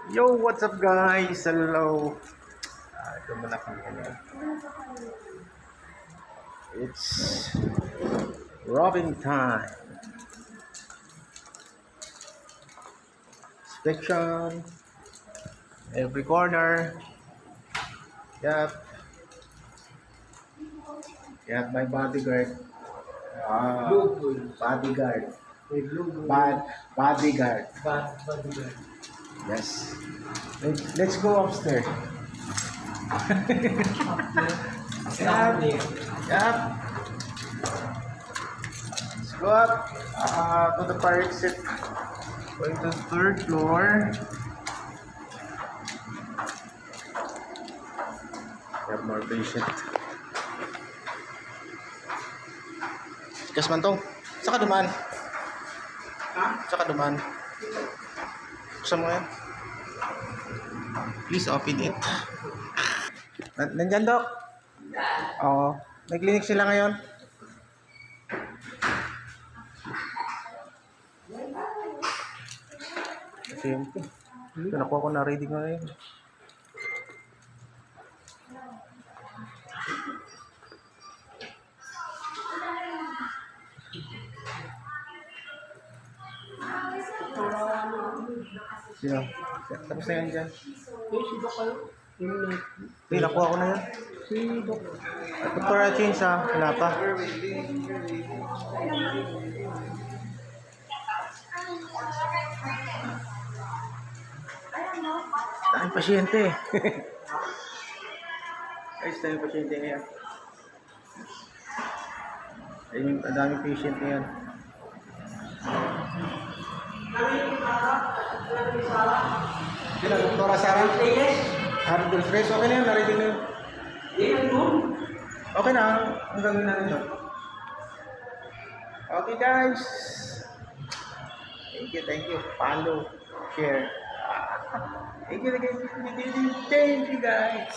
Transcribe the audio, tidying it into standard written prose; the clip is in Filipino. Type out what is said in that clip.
Yo, what's up guys? Hello. Ito muna kami. It's robbing time. Inspection. Every corner. Yep. Yep, my bodyguard. Bodyguard. Bodyguard. Bodyguard. Yes. Let's go upstairs. Yep. Yep. Let's go up to the fire exit. Going to the third floor. We have more patient. Kas man to. Saka duman. Saka duman. Buksan mo yan. Please open it. Nandyan, Dok? Oo. May clinic sila ngayon. Siyempre. Ito, nakuha ko na reading na yun. Sino? Tapos na yan dyan. Si Doc kayo? Hindi, nakuha ko na yan. Si Doc. At para change ha, wala pa. Daming pasyente. Guys, daming pasyente ngayon. Ang daming patient ngayon. Sila, Doktora Sarah? Harold Delfres, okay na yun, narinig na yun. Okay na, ang gagawin natin doon. Okay guys. Thank you. Follow, share. Thank you guys.